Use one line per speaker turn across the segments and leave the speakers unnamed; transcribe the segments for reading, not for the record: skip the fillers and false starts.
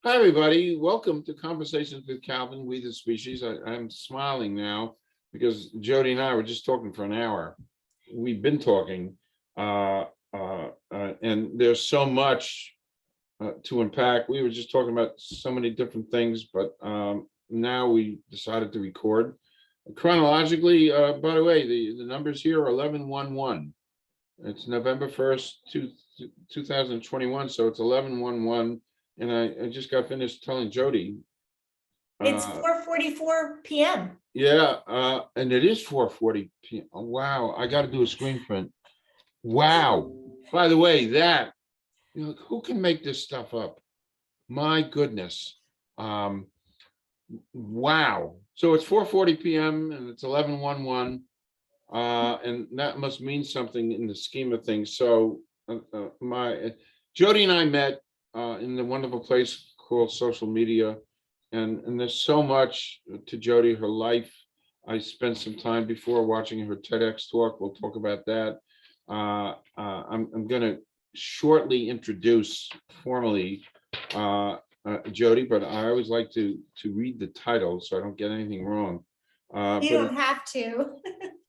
Hi, everybody. Welcome to Conversations with Calvin, We the Species. I'm smiling now because Jodi and I were just talking for an hour. We've been talking, and there's so much to unpack. We were just talking about so many different things, but now we decided to record. Chronologically, by the way, the numbers here are 11/11. It's November 1st, 2021, so it's 11/11. And I just got finished telling Jodi.
It's 4:44 p.m.
Yeah, and it is 4:40 p.m. Oh, wow, I got to do a screen print. Wow. By the way, that, who can make this stuff up? My goodness. Wow. So it's 4:40 p.m. and it's 11/11. And that must mean something in the scheme of things. So Jodi and I met in the wonderful place called social media, and there's so much to Jodi, her life. I spent some time before watching her Tedx talk. We'll talk about that. I'm going to shortly introduce formally Jodi, but I always like to read the title so I don't get anything wrong.
You don't have to.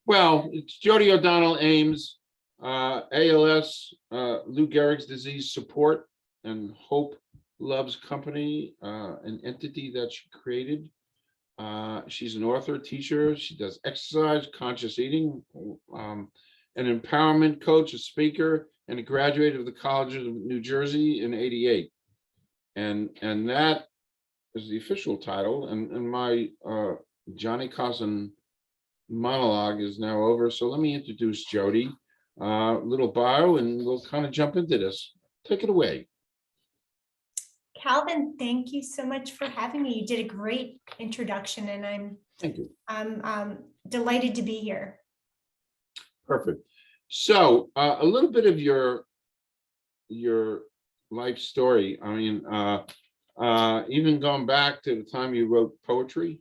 Well, it's Jodi O'Donnell-Ames, ALS, Lou Gehrig's disease support and Hope Loves Company, an entity that she created. She's an author, teacher. She does exercise, conscious eating, an empowerment coach, a speaker, and a graduate of the College of New Jersey in '88. And that is the official title. And my Johnny Cousin monologue is now over. So let me introduce Jodi, little bio, and we'll kind of jump into this. Take it away.
Calvin, thank you so much for having me. You did a great introduction, and
Thank you.
I'm delighted to be here.
Perfect. So a little bit of your life story. I mean, even going back to the time you wrote poetry.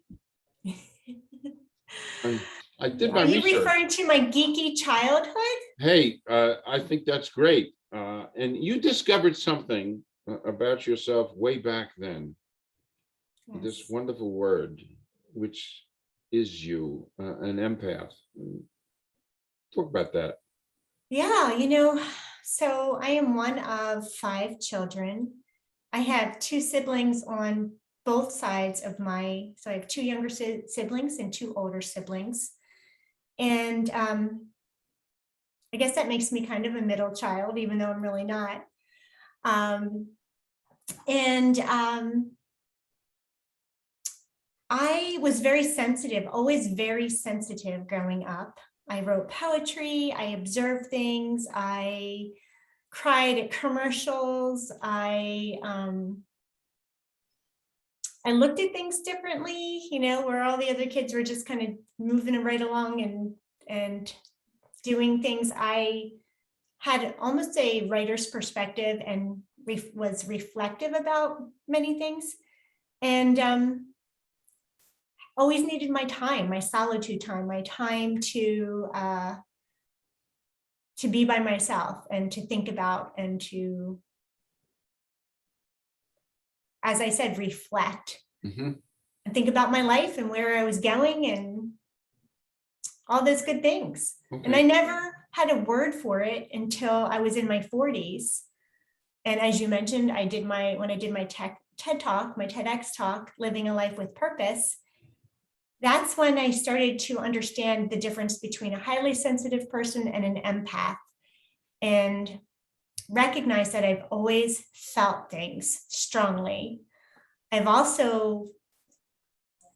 I did my research.
Are you referring to my geeky childhood?
Hey, I think that's great. And you discovered something about yourself way back then. Yes. This wonderful word, which is you, an empath. Talk about that.
Yeah, so I am one of 5 children. I have 2 siblings on both sides of so I have 2 younger siblings and 2 older siblings. And I guess that makes me kind of a middle child, even though I'm really not. I was very sensitive, always very sensitive growing up. I wrote poetry, I observed things, I cried at commercials, I looked at things differently, where all the other kids were just kind of moving right along and doing things. I had almost a writer's perspective and was reflective about many things, and always needed my time, my solitude time, my time to be by myself and to think about and to, as I said, reflect and think about my life and where I was going and all those good things. Okay. And I never had a word for it until I was in my 40s. And as you mentioned, when I did my TED talk, my TEDx talk, Living a Life with Purpose, that's when I started to understand the difference between a highly sensitive person and an empath, and recognize that I've always felt things strongly. I've also,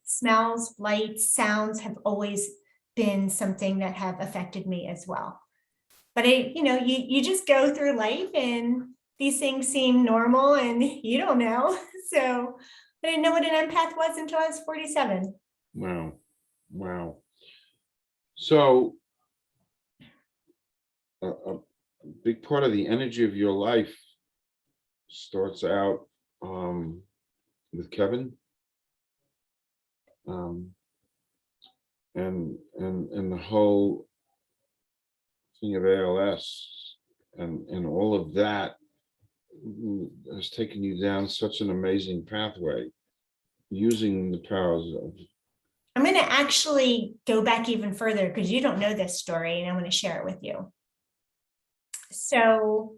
smells, lights, sounds have always been something that have affected me as well. But you just go through life and these things seem normal and you don't know. So I didn't know what an empath was until I was 47.
Wow. So a big part of the energy of your life starts out with Kevin, and the whole thing of ALS and all of that has taken you down such an amazing pathway, using the powers of.
I'm going to actually go back even further because you don't know this story, and I'm going to share it with you. So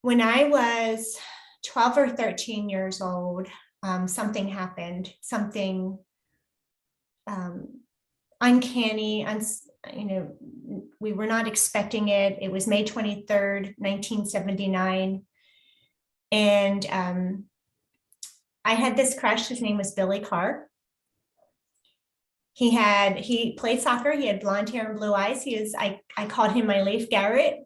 when I was 12 or 13 years old, something happened, something uncanny, we were not expecting it. It was May 23rd, 1979. And I had this crush. His name was Billy Carr. He played soccer. He had blonde hair and blue eyes. I called him my Leif Garrett.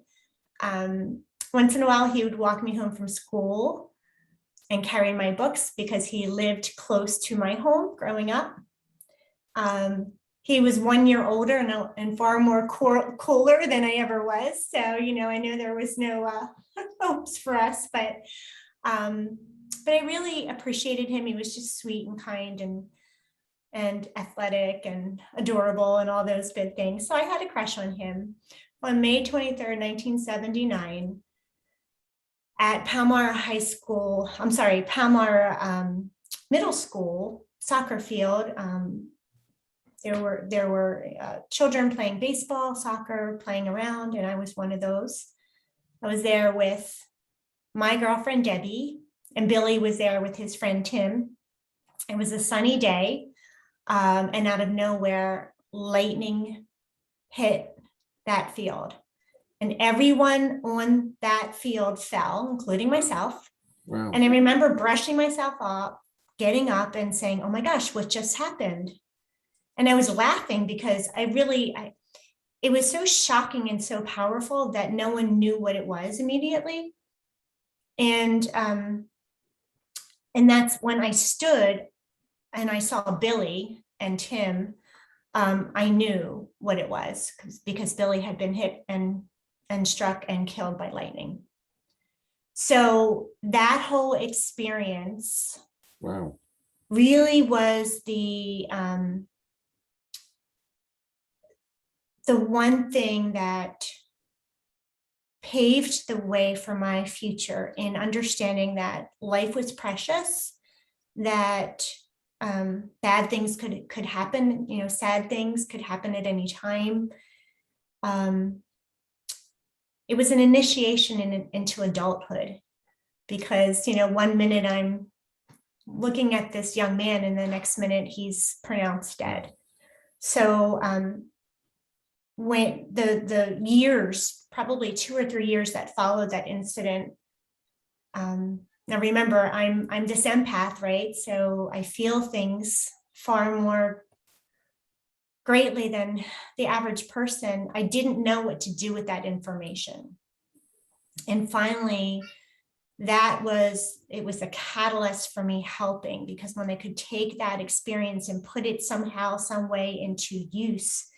Once in a while, he would walk me home from school and carry my books because he lived close to my home growing up. He was 1 year older and far more cooler than I ever was. So, I know there was no hopes for us, but I really appreciated him. He was just sweet and kind and athletic and adorable and all those good things. So I had a crush on him. On May 23rd, 1979, at Palmar Middle School soccer field, there were children playing baseball, soccer, playing around, and I was one of those. I was there with my girlfriend, Debbie, and Billy was there with his friend, Tim. It was a sunny day, and out of nowhere, lightning hit that field. And everyone on that field fell, including myself.
Wow.
And I remember brushing myself up, getting up and saying, oh my gosh, what just happened? And I was laughing because it was so shocking and so powerful that no one knew what it was immediately. And that's when I stood and I saw Billy and Tim. I knew what it was because Billy had been hit and struck and killed by lightning. So that whole experience,
wow,
really was the one thing that paved the way for my future in understanding that life was precious, that bad things could happen, sad things could happen at any time. It was an initiation into adulthood because, 1 minute I'm looking at this young man and the next minute he's pronounced dead. So when the years, probably 2 or 3 years that followed that incident, now remember, I'm this empath, right? So I feel things far more greatly than the average person. I didn't know what to do with that information. And finally, it was a catalyst for me helping, because when I could take that experience and put it somehow, some way into use,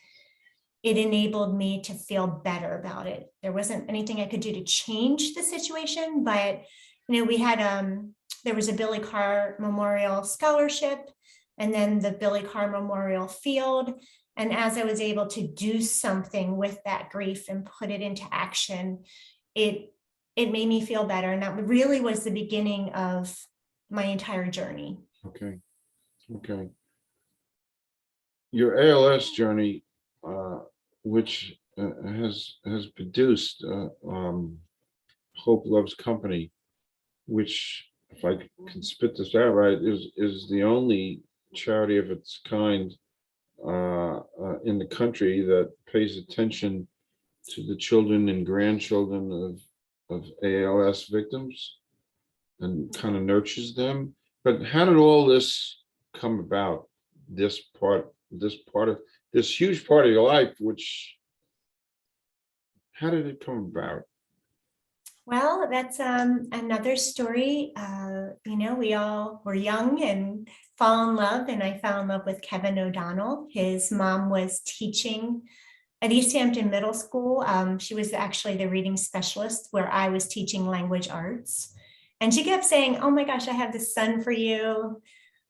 it enabled me to feel better about it. There wasn't anything I could do to change the situation, but we had there was a Billy Carr Memorial Scholarship, and then the Billy Carr Memorial Field. And as I was able to do something with that grief and put it into action, it made me feel better. And that really was the beginning of my entire journey.
Okay. Your ALS journey, which has produced Hope Loves Company, which, if I can spit this out right, is the only charity of its kind in the country that pays attention to the children and grandchildren of ALS victims and kind of nurtures them. But how did all this come about? This huge part of your life, how did it come about?
Well, that's another story. We all were young and fall in love, and I fell in love with Kevin O'Donnell. His mom was teaching at East Hampton Middle School. She was actually the reading specialist where I was teaching language arts. And she kept saying, oh my gosh, I have this son for you.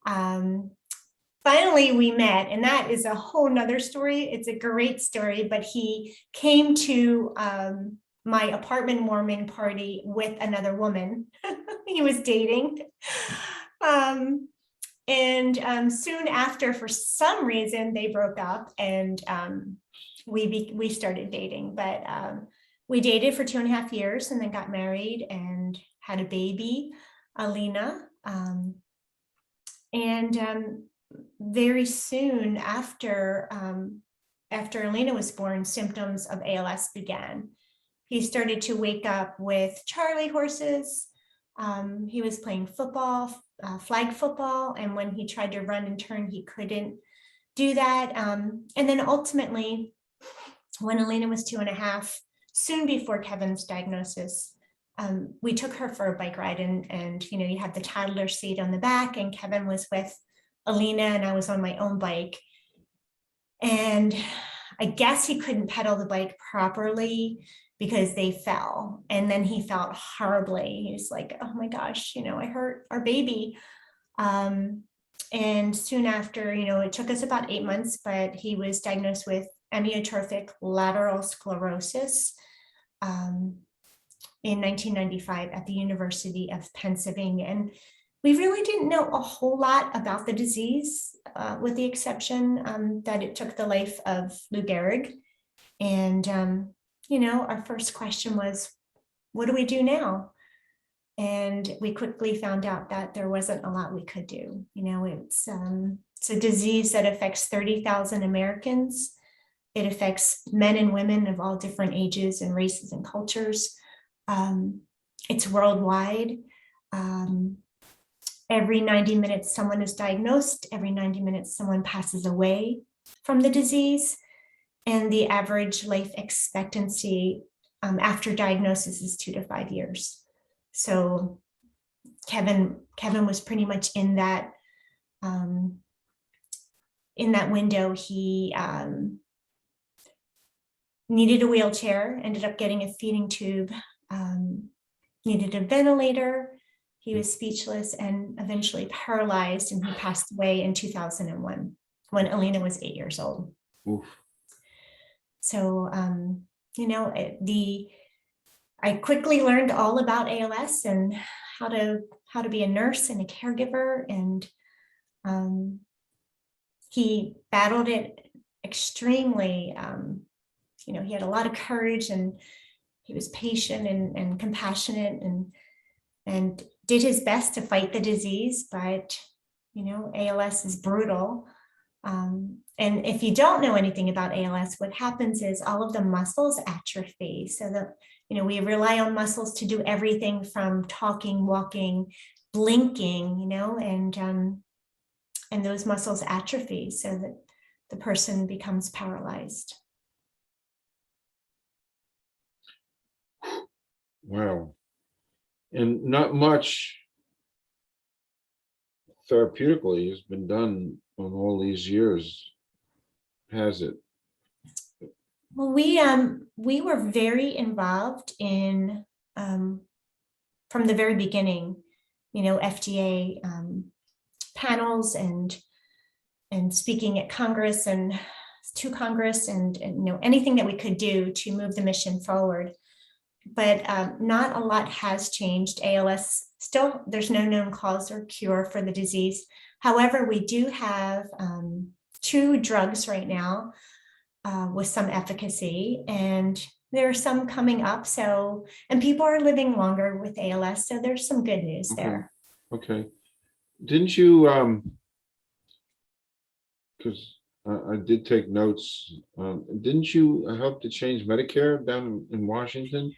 Finally, we met, and that is a whole nother story. It's a great story, but he came to my apartment warming party with another woman he was dating. Soon after, for some reason, they broke up, and we started dating. But we dated for 2.5 years and then got married and had a baby, Alina. Very soon after Alina was born, symptoms of ALS began. He started to wake up with Charlie horses. He was playing football, flag football, and when he tried to run and turn, he couldn't do that. And then ultimately, when Alina was 2.5, soon before Kevin's diagnosis, we took her for a bike ride, and you have the toddler seat on the back, and Kevin was with Alina and I was on my own bike. And I guess he couldn't pedal the bike properly because they fell. And then he felt horribly. He was like, oh my gosh, I hurt our baby. And soon after, it took us about 8 months, but he was diagnosed with amyotrophic lateral sclerosis in 1995 at the University of Pennsylvania. And we really didn't know a whole lot about the disease, with the exception that it took the life of Lou Gehrig. And, our first question was, what do we do now? And we quickly found out that there wasn't a lot we could do. It's a disease that affects 30,000 Americans. It affects men and women of all different ages and races and cultures. It's worldwide. Every 90 minutes, someone is diagnosed. Every 90 minutes, someone passes away from the disease. And the average life expectancy after diagnosis is 2 to 5 years. So Kevin was pretty much in that window. He needed a wheelchair, ended up getting a feeding tube, needed a ventilator. He was speechless and eventually paralyzed, and he passed away in 2001 when Alina was 8 years old.
Oof.
So, I quickly learned all about ALS and how to be a nurse and a caregiver. And he battled it extremely. He had a lot of courage, and he was patient and compassionate, and did his best to fight the disease. But ALS is brutal. And if you don't know anything about ALS, what happens is all of the muscles atrophy. So that, we rely on muscles to do everything from talking, walking, blinking, and those muscles atrophy so that the person becomes paralyzed.
Wow. And not much therapeutically has been done on all these years, has it?
Well, we were very involved in from the very beginning, FDA panels and speaking at Congress and to Congress and anything that we could do to move the mission forward. But not a lot has changed. ALS, still, there's no known cause or cure for the disease. However, we do have 2 drugs right now with some efficacy, and there are some coming up. So, and people are living longer with ALS. So there's some good news there.
Okay. Didn't you, because I did take notes, didn't you help to change Medicare down in Washington?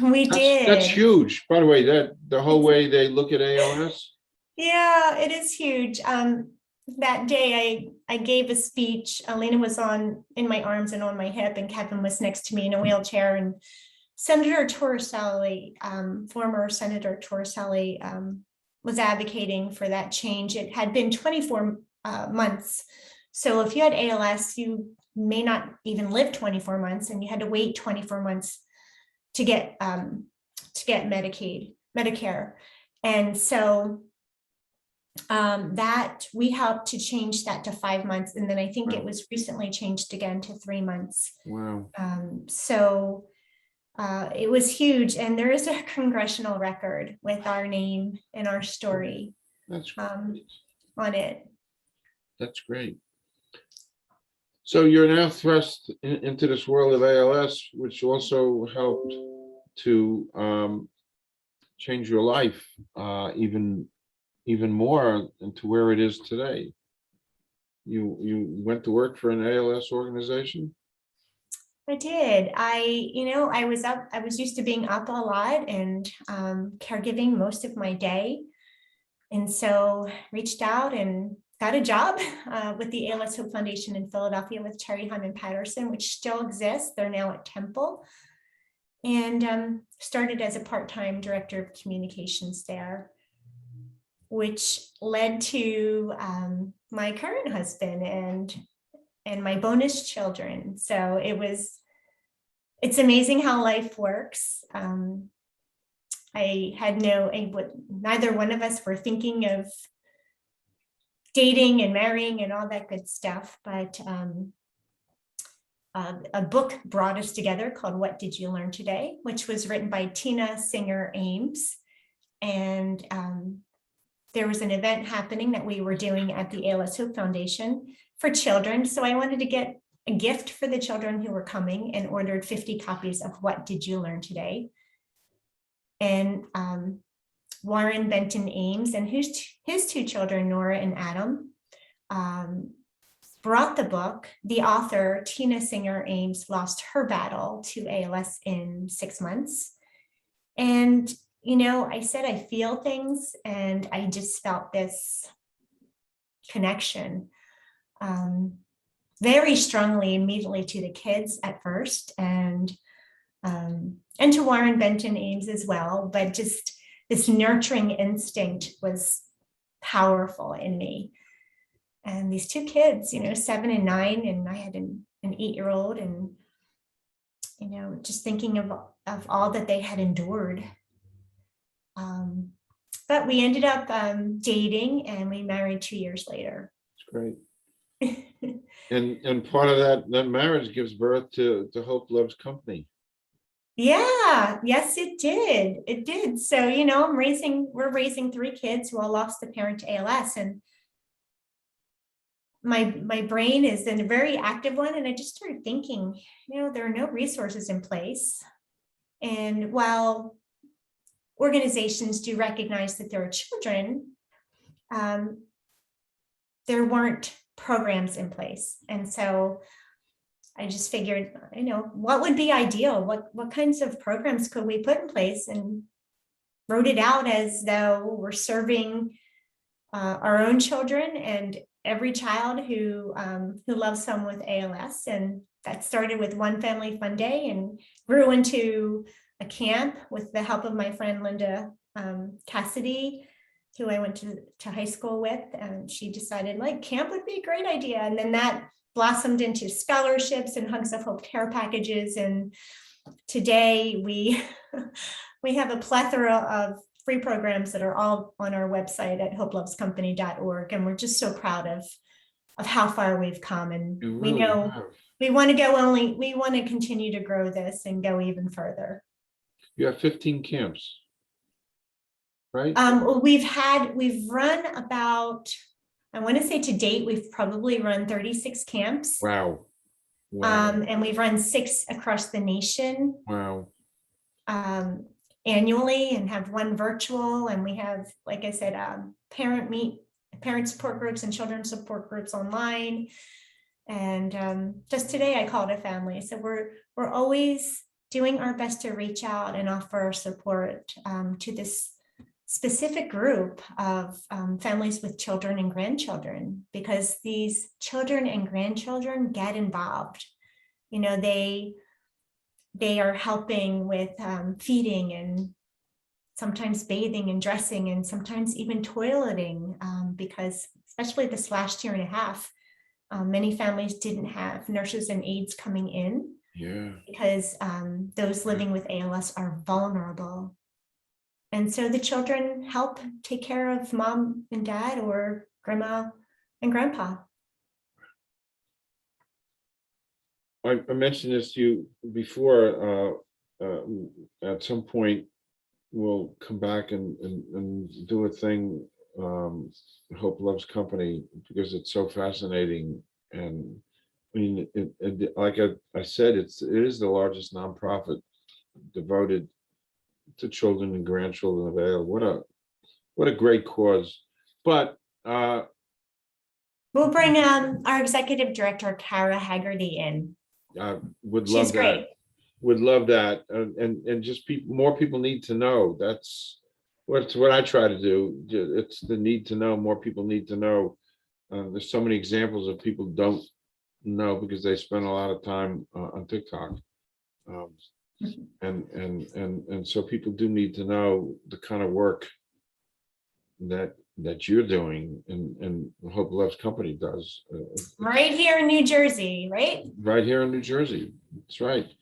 We did.
That's huge. By the way, that the whole way they look at ALS.
Yeah, it is huge. That day I gave a speech. Alina was in my arms and on my hip, and Kevin was next to me in a wheelchair. And Senator Torricelli, former Senator Torricelli, was advocating for that change. It had been 24 months. So if you had ALS, you may not even live 24 months, and you had to wait 24 months to get Medicare. And so that we helped to change that to 5 months. And then I think it was recently changed again to 3 months.
Wow.
So it was huge, and there is a congressional record with our name and our story
That's great.
on it.
That's great. So you're now thrust into this world of ALS, which also helped to change your life even more into where it is today. You went to work for an ALS organization?
I did. I was used to being up a lot and caregiving most of my day. And so reached out and got a job with the ALS Hope Foundation in Philadelphia with Terry Hyman Patterson, which still exists. They're now at Temple. And started as a part-time director of communications there, which led to my current husband and my bonus children. So it's amazing how life works. Neither one of us were thinking of dating and marrying and all that good stuff, but a book brought us together called What Did You Learn Today, which was written by Tina Singer Ames. And there was an event happening that we were doing at the ALS Hope Foundation for children. So I wanted to get a gift for the children who were coming and ordered 50 copies of What Did You Learn Today? And Warren Benton Ames and his two children, Nora and Adam, brought the book. The author, Tina Singer Ames, lost her battle to ALS in 6 months. And, I said, I feel things, and I just felt this connection very strongly immediately to the kids at first, and to Warren Benton Ames as well. But just this nurturing instinct was powerful in me. And these two kids, 7 and 9, and I had an 8-year-old, and, just thinking of all that they had endured. But we ended up dating, and we married 2 years later.
It's great. And part of that marriage gives birth to Hope Loves Company.
Yeah, yes, it did. It did. So, we're raising 3 kids who all lost a parent to ALS, and my brain is in a very active one. And I just started thinking, there are no resources in place. And while organizations do recognize that there are children, there weren't programs in place. And so I just figured, what would be ideal? What kinds of programs could we put in place? And wrote it out as though we're serving our own children and every child who loves someone with ALS. And that started with One Family Fun Day and grew into a camp with the help of my friend Linda Cassidy, who I went to high school with. And she decided camp would be a great idea. And then that blossomed into scholarships and Hugs of Hope care packages. And today we have a plethora of free programs that are all on our website at hopelovescompany.org. And we're just so proud of how far we've come. And we know we want to continue to grow this and go even further.
You have 15 camps, right?
We've run about, I want to say to date, we've probably run 36 camps.
Wow.
And we've run 6 across the nation.
Wow.
Annually, and have 1 virtual. And we have, like I said, parent support groups and children's support groups online. And just today I called a family. So we're always doing our best to reach out and offer our support to this specific group of families with children and grandchildren, because these children and grandchildren get involved. They are helping with feeding and sometimes bathing and dressing and sometimes even toileting, because especially this last year and a half, many families didn't have nurses and aides coming in.
Yeah.
Because those living with ALS are vulnerable. And so the children help take care of mom and dad or grandma and grandpa.
I mentioned this to you before, at some point we'll come back and do a thing, Hope Loves Company, because it's so fascinating. And I mean, like I said, it is the largest nonprofit devoted to children and grandchildren of ALS. What a great cause. But
we'll bring our executive director, Kara Haggerty, in.
I would
She's
love that.
great.
Would love that. And just more people need to know. That's what I try to do. It's the need to know. More people need to know. There's so many examples of people don't know because they spend a lot of time on TikTok. And so people do need to know the kind of work that you're doing and Hope Loves Company does.
Right here in New Jersey, right?
Right here in New Jersey. That's right.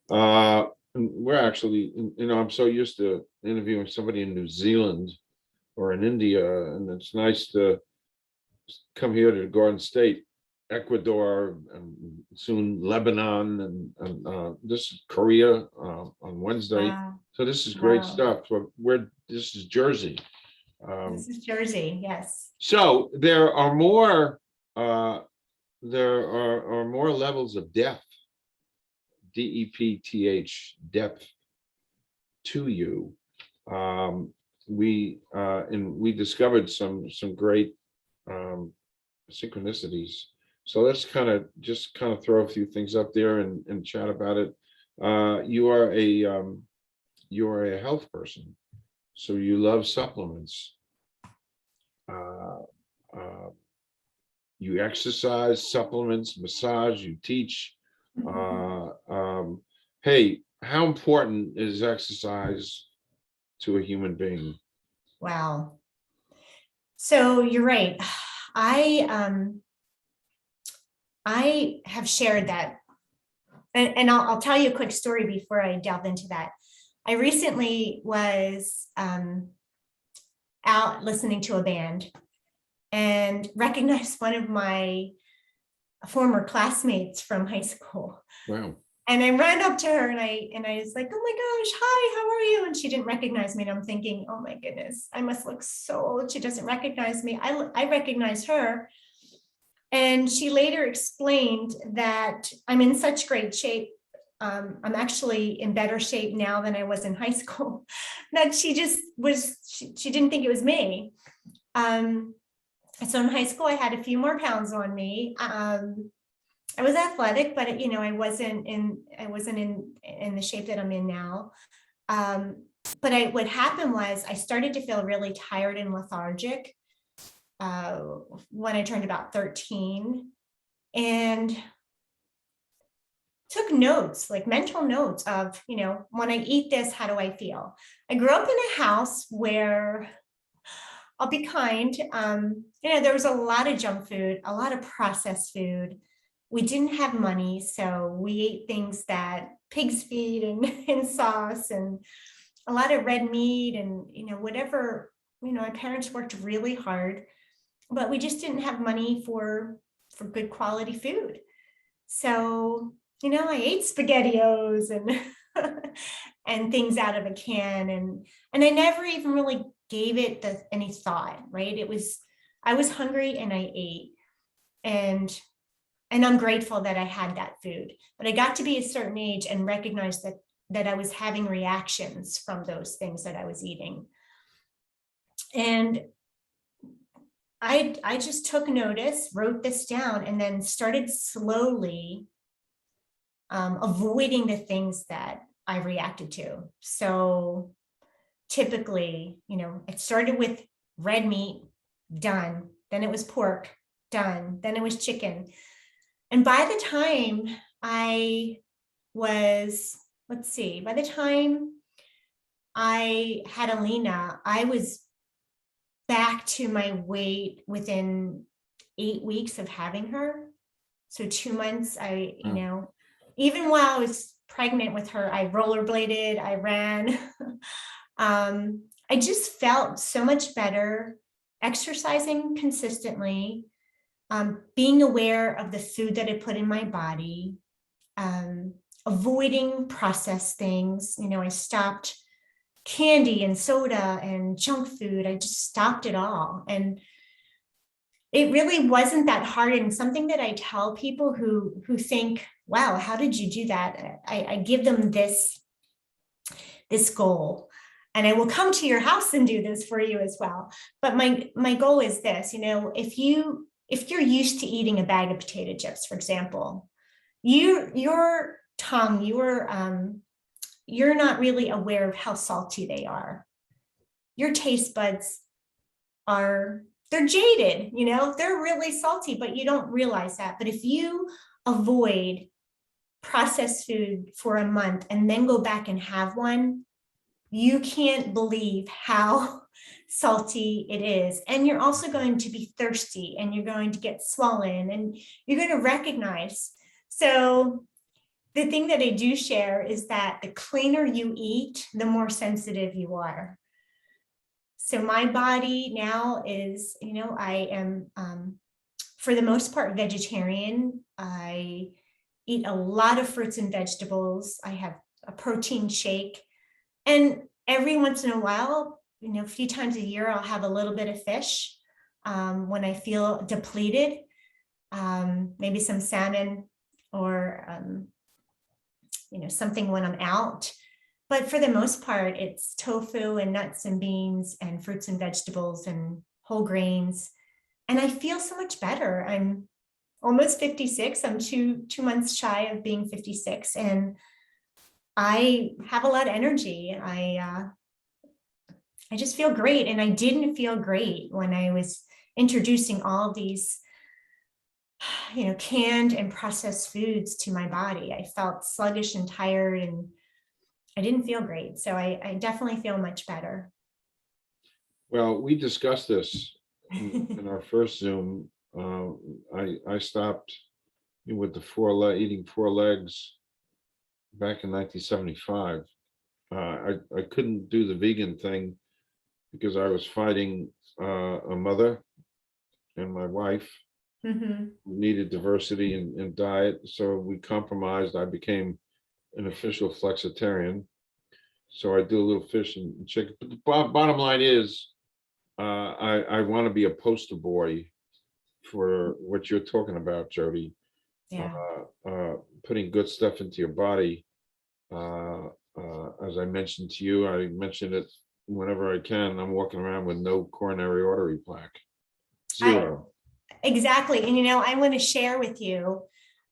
And we're actually, I'm so used to interviewing somebody in New Zealand or in India, and it's nice to come here to the Garden State, Ecuador, and soon Lebanon, and this is Korea on Wednesday.
Wow.
So this is great
Wow.
stuff. So this is Jersey.
This is Jersey, yes.
So there are more levels of depth, DEPTH, depth to you. We discovered some great synchronicities. So let's kind of throw a few things up there and chat about it. You are a health person, so you love supplements. You exercise, supplements, massage, you teach. Hey, how important is exercise to a human being?
Wow. So you're right. I have shared that, and I'll tell you a quick story before I delve into that. I recently was out listening to a band and recognized one of my former classmates from high school.
Wow.
And I ran up to her and I was like, oh my gosh, hi, how are you? And she didn't recognize me. And I'm thinking, oh my goodness, I must look so old. She doesn't recognize me. I recognize her. And she later explained that I'm in such great shape. I'm actually in better shape now than I was in high school. That she just was, she didn't think it was me. So in high school, I had a few more pounds on me. I was athletic, but I wasn't in the shape that I'm in now. But what happened was I started to feel really tired and lethargic when I turned about 13, and took notes, like mental notes of, when I eat this, how do I feel? I grew up in a house where, I'll be kind, there was a lot of junk food, a lot of processed food. We didn't have money, so we ate things that pigs feed and sauce and a lot of red meat and, whatever, my parents worked really hard, but we just didn't have money for good quality food. So, I ate SpaghettiOs and and things out of a can, and I never even really gave it any thought, right? I was hungry and I ate, and I'm grateful that I had that food. But I got to be a certain age and recognized that I was having reactions from those things that I was eating. And I just took notice, wrote this down, and then started slowly avoiding the things that I reacted to. So typically, it started with red meat, done. Then it was pork, done. Then it was chicken. And by the time I was, by the time I had Alina, I was back to my weight within 8 weeks of having her. So 2 months, even while I was pregnant with her, I rollerbladed, I ran. I just felt so much better exercising consistently, being aware of the food that I put in my body, avoiding processed things. You know, I stopped candy and soda and junk food. I just stopped it all. And it really wasn't that hard. And something that I tell people who think, wow, how did you do that? I give them this goal. And I will come to your house and do this for you as well. But my goal is this, you know, if you're used to eating a bag of potato chips, for example, your tongue, you're not really aware of how salty they are. Your taste buds they're jaded, you know, they're really salty, but you don't realize that. But if you avoid processed food for a month and then go back and have one, you can't believe how salty it is. And you're also going to be thirsty and you're going to get swollen and you're going to recognize. So the thing that I do share is that the cleaner you eat, the more sensitive you are. So my body now is, you know, I am, for the most part, vegetarian. I eat a lot of fruits and vegetables. I have a protein shake. And every once in a while, you know, a few times a year, I'll have a little bit of fish when I feel depleted, maybe some salmon or, you know, something when I'm out. But for the most part, it's tofu and nuts and beans and fruits and vegetables and whole grains. And I feel so much better. I'm almost 56. I'm two months shy of being 56. And I have a lot of energy. I just feel great. And I didn't feel great when I was introducing all these, you know, canned and processed foods to my body. I felt sluggish and tired and I didn't feel great. So I definitely feel much better.
Well, we discussed this in our first Zoom. I stopped with the eating 4 legs back in 1975. I couldn't do the vegan thing because I was fighting a mother and my wife who needed diversity in diet. So we compromised. I became an official flexitarian. So I do a little fish and chicken. But the bottom line is, I want to be a poster boy for what you're talking about, Jodi.
Yeah.
Putting good stuff into your body. As I mentioned to you, I mention it whenever I can. I'm walking around with no coronary artery plaque. Zero.
Exactly. And, you know, I want to share with you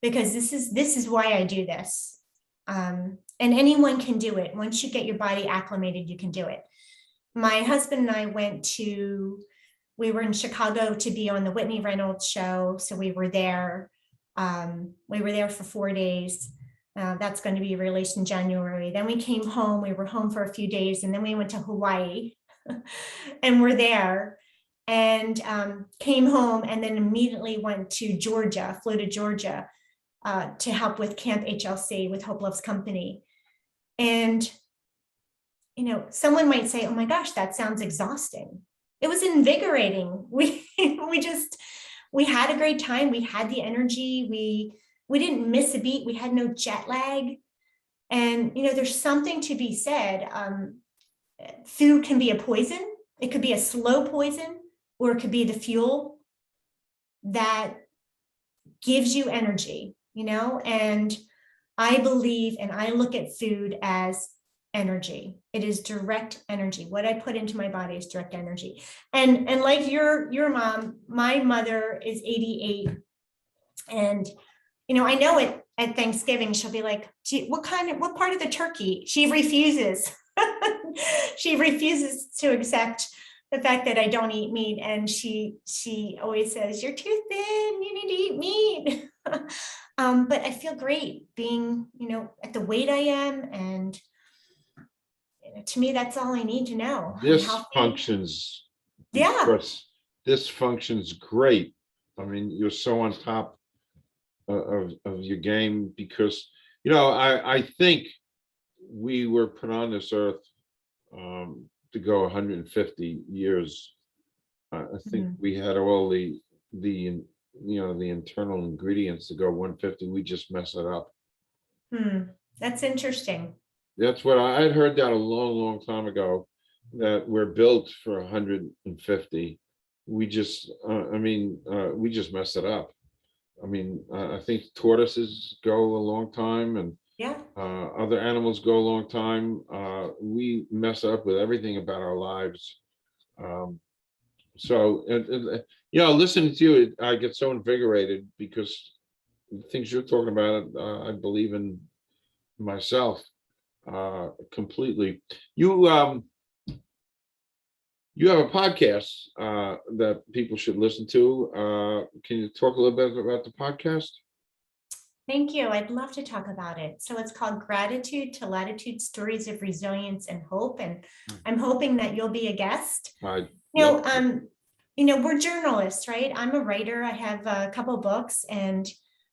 because this is why I do this. And anyone can do it. Once you get your body acclimated, you can do it. My husband and I we were in Chicago to be on the Whitney Reynolds show. So we were there. We were there for 4 days. That's going to be released in January. Then we came home. We were home for a few days and then we went to Hawaii and we're there and came home and then immediately went to Georgia, flew to Georgia to help with Camp HLC with Hope Loves Company. And, you know, someone might say, oh my gosh, that sounds exhausting. It was invigorating. We had a great time. We had the energy. We didn't miss a beat. We had no jet lag. And, you know, there's something to be said. Food can be a poison. It could be a slow poison, or it could be the fuel that gives you energy, you know, and I believe and I look at food as energy. It is direct energy. What I put into my body is direct energy. And like your mom, my mother is 88. And, you know, I know it at Thanksgiving, she'll be like, what part of the turkey? She refuses. She refuses to accept the fact that I don't eat meat. And she always says, you're too thin, you need to eat meat. But I feel great being, you know, at the weight I am. And to me, that's all I need to know.
This functions.
Yeah.
This functions great. I mean, you're so on top of your game because, you know, I think we were put on this earth to go 150 years. I think we had all the you know, the internal ingredients to go 150. We just mess it up.
That's interesting.
That's what I had heard that a long time ago, that we're built for 150. We just, we just messed it up. I mean, I think tortoises go a long time, and
Yeah.
other animals go a long time. We mess up with everything about our lives. Listening to you, I get so invigorated, because the things you're talking about, I believe in myself completely. You you have a podcast that people should listen to. Can you talk a little bit about the podcast?
Thank you. I'd love to talk about it. So it's called Gratitude to Latitude, Stories of Resilience and Hope. And I'm hoping that you'll be a guest. We're journalists, right? I'm a writer. I have a couple books and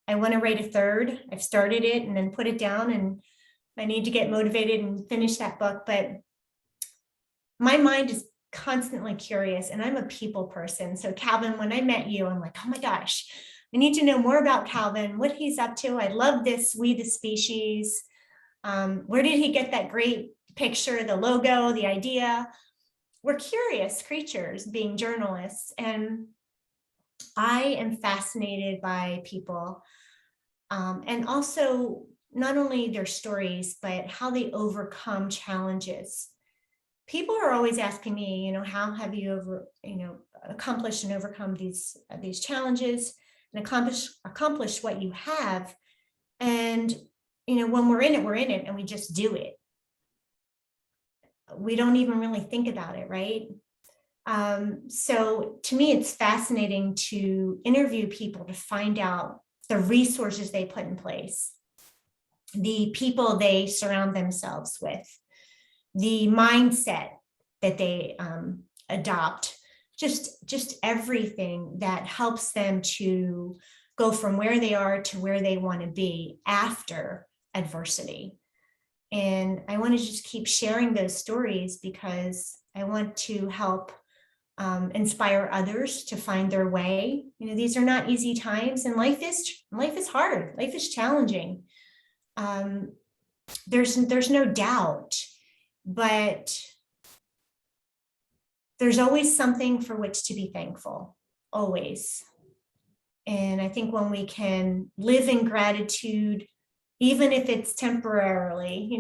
I want to write a third. I've started it and then put it down, and I need to get motivated and finish that book. But my mind is constantly curious, and I'm a people person. So Calvin, when I met you, I'm like, oh my gosh, I need to know more about Calvin, what he's up to. I love this, We the Species. Where did he get that great picture, the logo, the idea? We're curious creatures being journalists. And I am fascinated by people, and also not only their stories, but how they overcome challenges. People are always asking me, how have you accomplished and overcome these challenges and accomplish what you have? And, when we're in it and we just do it. We don't even really think about it, right? So to me, it's fascinating to interview people to find out the resources they put in place, the people they surround themselves with, the mindset that they adopt, just everything that helps them to go from where they are to where they want to be after adversity. And I want to just keep sharing those stories because I want to help inspire others to find their way. These are not easy times, and life is hard. Life is challenging. There's no doubt, but there's always something for which to be thankful, always. And I think when we can live in gratitude, even if it's temporarily,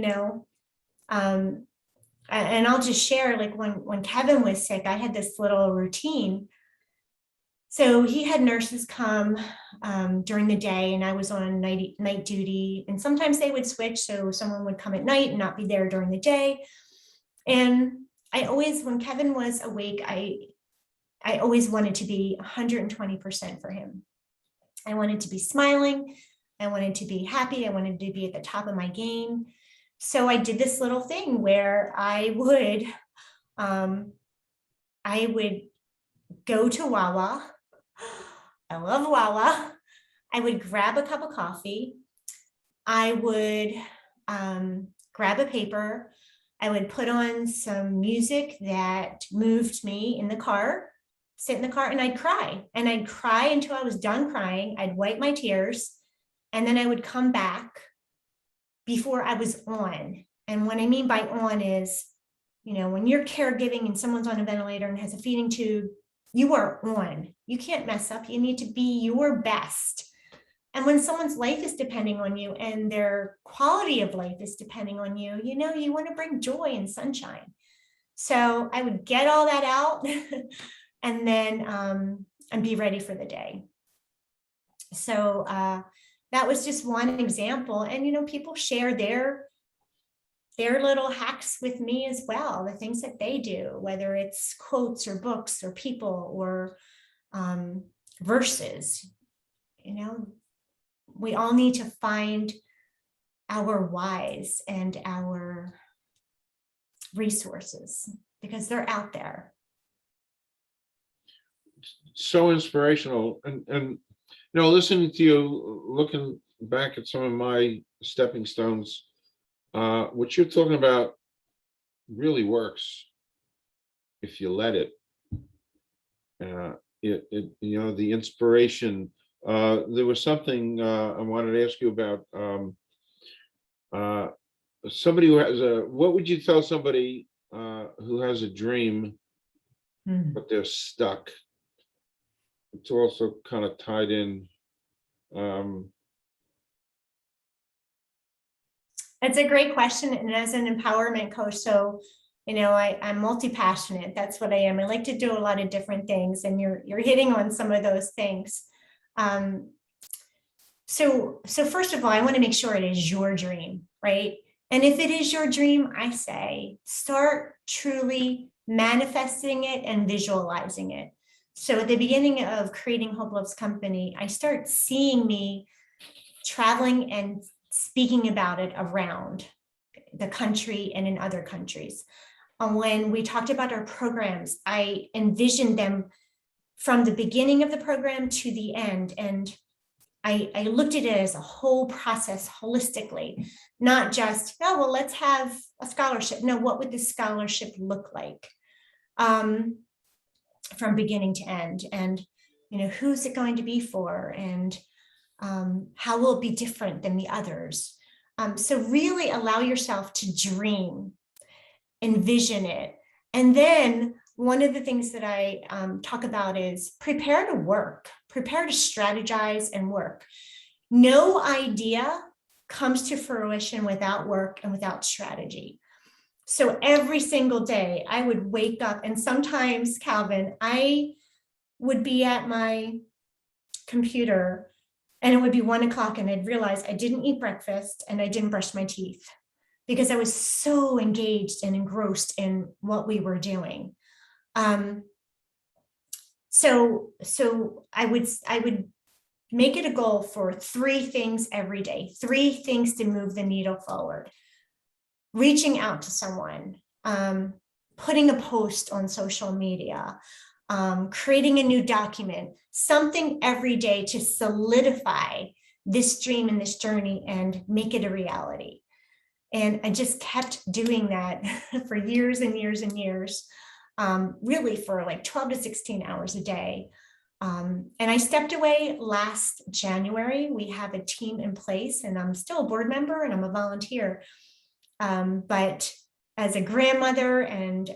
and I'll just share, like when Kevin was sick, I had this little routine. So he had nurses come during the day, and I was on night duty, and sometimes they would switch. So someone would come at night and not be there during the day. And I always, when Kevin was awake, I always wanted to be 120% for him. I wanted to be smiling. I wanted to be happy. I wanted to be at the top of my game. So I did this little thing where I would go to Wawa. I love Wawa. I would grab a cup of coffee. I would grab a paper. I would put on some music that moved me in the car, sit in the car, and I'd cry. And I'd cry until I was done crying. I'd wipe my tears. And then I would come back before I was on. And what I mean by on is, when you're caregiving and someone's on a ventilator and has a feeding tube, you are on. You can't mess up. You need to be your best. And when someone's life is depending on you and their quality of life is depending on you, you want to bring joy and sunshine. So I would get all that out and then and be ready for the day. So that was just one example. And, people share their little hacks with me as well, the things that they do, whether it's quotes or books or people or verses. We all need to find our whys and our resources because they're out there.
So inspirational. And listening to you, looking back at some of my stepping stones, what you're talking about really works if you let it. The inspiration. There was something I wanted to ask you about. somebody who has what would you tell somebody who has a dream, but they're stuck? It's also kind of tied in.
It's a great question. And as an empowerment coach, so, I'm multi-passionate. That's what I am. I like to do a lot of different things, and you're hitting on some of those things. So first of all, I want to make sure it is your dream, right? And if it is your dream, I say, start truly manifesting it and visualizing it. So at the beginning of creating Hope Loves Company, I start seeing me traveling and speaking about it around the country and in other countries. When we talked about our programs, I envisioned them from the beginning of the program to the end. And I looked at it as a whole process holistically, not just, oh, well, let's have a scholarship. No, what would the scholarship look like from beginning to end? And, who's it going to be for? And how will it be different than the others? So really allow yourself to dream, envision it. And then one of the things that I talk about is prepare to strategize and work. No idea comes to fruition without work and without strategy. So every single day I would wake up, and sometimes, Calvin, I would be at my computer and it would be 1 o'clock and I'd realize I didn't eat breakfast and I didn't brush my teeth because I was so engaged and engrossed in what we were doing. So I would make it a goal for 3 things every day, 3 things to move the needle forward. Reaching out to someone, putting a post on social media, creating a new document, something every day to solidify this dream and this journey and make it a reality. And I just kept doing that for years and years and years, really for like 12 to 16 hours a day. And I stepped away last January. We have a team in place and I'm still a board member and I'm a volunteer. But as a grandmother and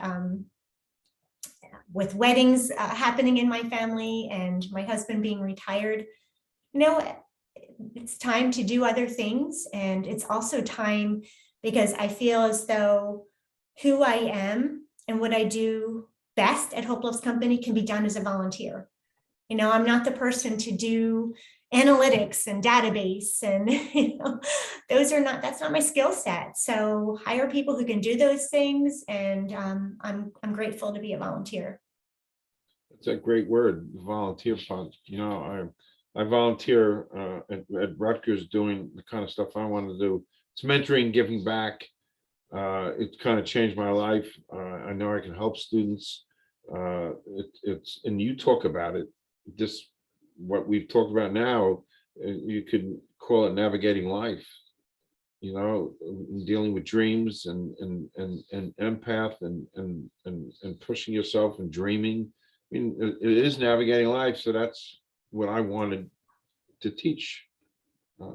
with weddings happening in my family and my husband being retired, it's time to do other things. And it's also time because I feel as though who I am and what I do best at Hope Loves Company can be done as a volunteer. I'm not the person to do analytics and database and that's not my skill set. So hire people who can do those things, and I'm grateful to be a volunteer.
It's a great word, volunteer fund. I volunteer at Rutgers doing the kind of stuff I want to do. It's mentoring, giving back. It kind of changed my life. I know I can help students. It's and you talk about it. This what we've talked about now. You could call it navigating life. Dealing with dreams and empath and pushing yourself and dreaming. I mean, it is navigating life. So that's what I wanted to teach.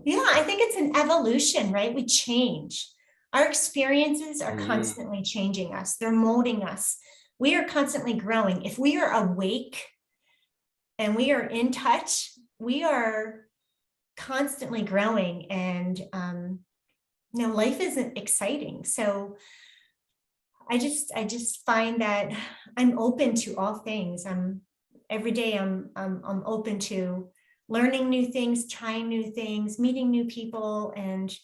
Yeah, I think it's an evolution, right? We change. Our experiences are constantly changing us. They're molding us. We are constantly growing. If we are awake and we are in touch, we are constantly growing, and life isn't exciting. So I just find that I'm open to all things. Every day I'm open to learning new things, trying new things, meeting new people, and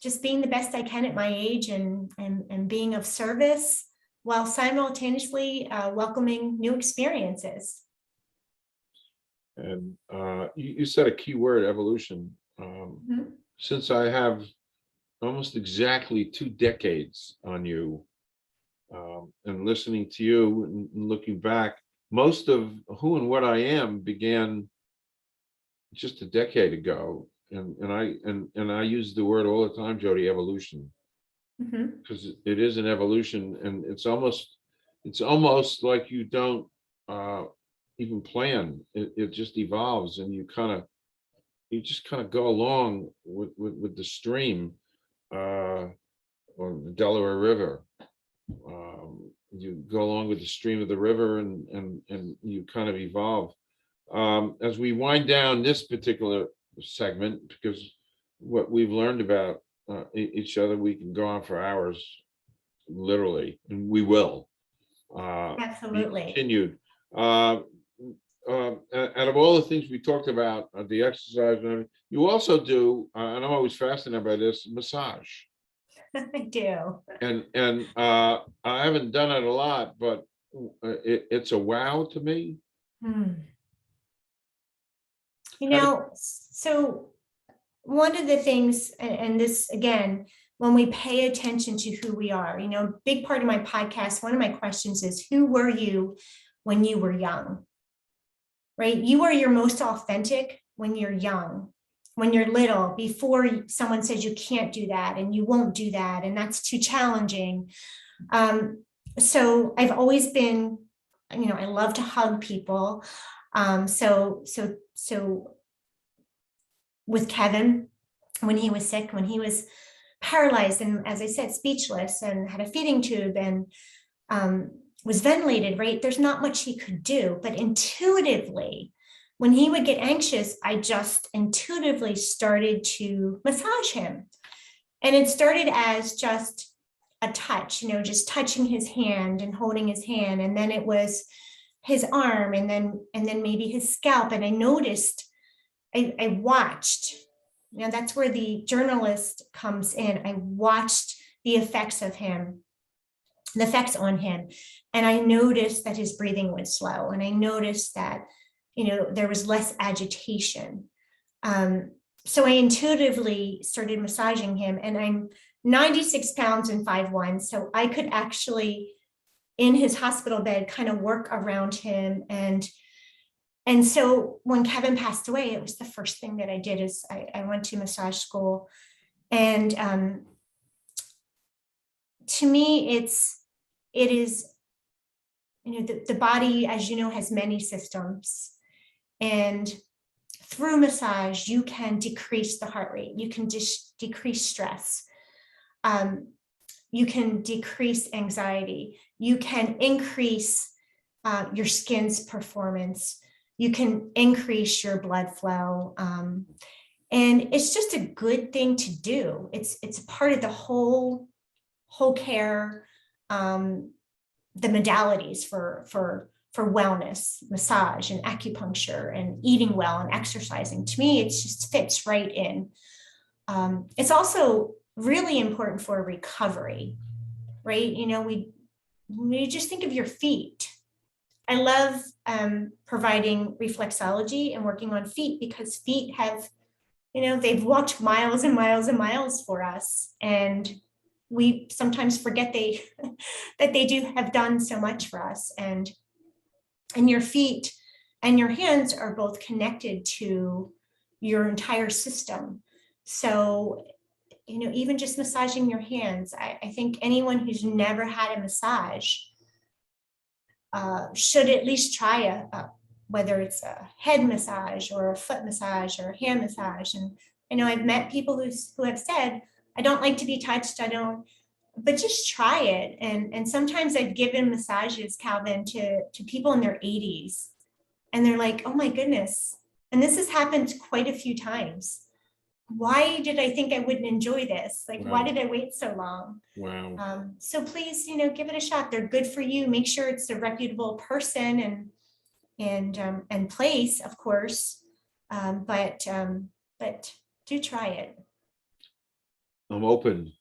just being the best I can at my age and being of service while simultaneously welcoming new experiences.
And you said a key word, evolution. Since I have almost exactly 2 decades on you, and listening to you and looking back, most of who and what I am began just a decade ago. And I use the word all the time, Jodi, evolution, because it is an evolution, and it's almost like you don't even plan. It just evolves, and you just kind of go along with the stream. or the Delaware River. You go along with the stream of the river, and you kind of evolve. As we wind down this particular segment, because what we've learned about each other, we can go on for hours, literally, and we will.
Absolutely.
Continued. Out of all the things we talked about, the exercise, and everything, you also do, and I'm always fascinated by this, massage.
I do.
And I haven't done it a lot, but it's a wow to me.
So one of the things, and this again, when we pay attention to who we are, big part of my podcast, one of my questions is, who were you when you were young? Right? You are your most authentic when you're young, when you're little, before someone says you can't do that and you won't do that, and that's too challenging. So I've always been, I love to hug people. So with Kevin, when he was sick, when he was paralyzed, and as I said, speechless, and had a feeding tube, and was ventilated, right? There's not much he could do, but intuitively, when he would get anxious, I just intuitively started to massage him. And it started as just a touch, just touching his hand and holding his hand. And then it was his arm, and then maybe his scalp. And I noticed, I watched, that's where the journalist comes in. I watched the effects of him, the effects on him. And I noticed that his breathing was slow. And I noticed that, there was less agitation. So I intuitively started massaging him, and I'm 96 pounds and 5'1". So I could actually, in his hospital bed, kind of work around him. And so when Kevin passed away, it was the first thing that I did is I went to massage school. And to me, it is, the body, as you know, has many systems. And through massage, you can decrease the heart rate. You can decrease stress. You can decrease anxiety. You can increase your skin's performance. You can increase your blood flow. And it's just a good thing to do. It's part of the whole care, the modalities for wellness, massage and acupuncture and eating well and exercising. To me, it just fits right in. It's also really important for recovery, right? We just think of your feet. I love providing reflexology and working on feet, because feet have, they've walked miles and miles and miles for us. And we sometimes forget that they do have done so much for us. And your feet and your hands are both connected to your entire system. So, even just massaging your hands, I think anyone who's never had a massage should at least try whether it's a head massage or a foot massage or a hand massage. And I know I've met people who have said, I don't like to be touched. But just try it. And sometimes I've given massages, Calvin, to people in their 80s, and they're like, oh my goodness. And this has happened quite a few times. Why did I think I wouldn't enjoy this? Like, wow. Why did I wait so long?
Wow.
So please, give it a shot. They're good for you. Make sure it's a reputable person and place, of course. But do try it.
I'm open.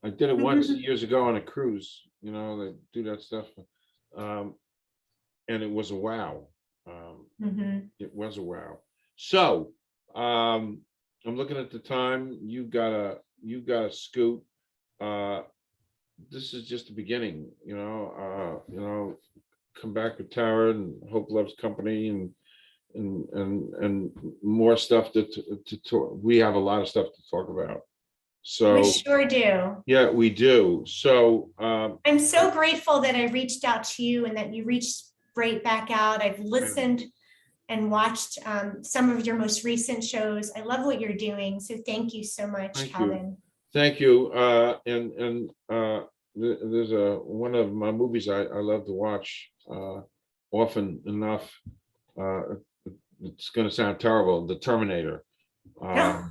I did it once years ago on a cruise, they do that stuff. And it was a wow. It was a wow. So I'm looking at the time. You've got a scoot. This is just the beginning, come back with Tara and Hope Loves Company and more stuff to talk. We have a lot of stuff to talk about. So
we sure do.
Yeah, we do. So
I'm so grateful that I reached out to you and that you reached right back out. I've listened and watched some of your most recent shows. I love what you're doing. So thank you so much, Calvin.
Thank you. There's one of my movies I love to watch often enough. It's going to sound terrible. The Terminator.
I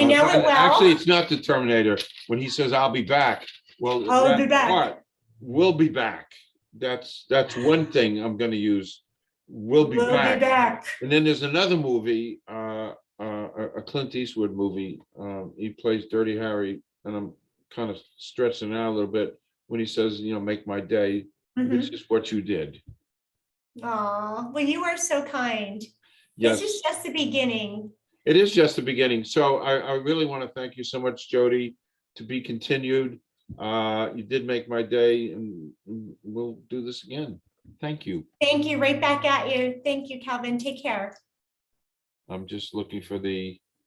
know it well.
Actually, it's not the Terminator. When he says, "I'll be back." Well,
I'll be back.
Part, we'll be back. That's one thing I'm going to use. We'll be back. And then there's another movie, a Clint Eastwood movie. He plays Dirty Harry, and I'm kind of stretching it out a little bit when he says, "Make my day." This is what you did.
Oh, well, you are so kind.
Yes.
This is just the beginning.
It is just the beginning. So I really want to thank you so much, Jodi. To be continued. You did make my day, and we'll do this again. Thank you.
Thank you. Right back at you. Thank you, Calvin. Take care.
I'm just looking for the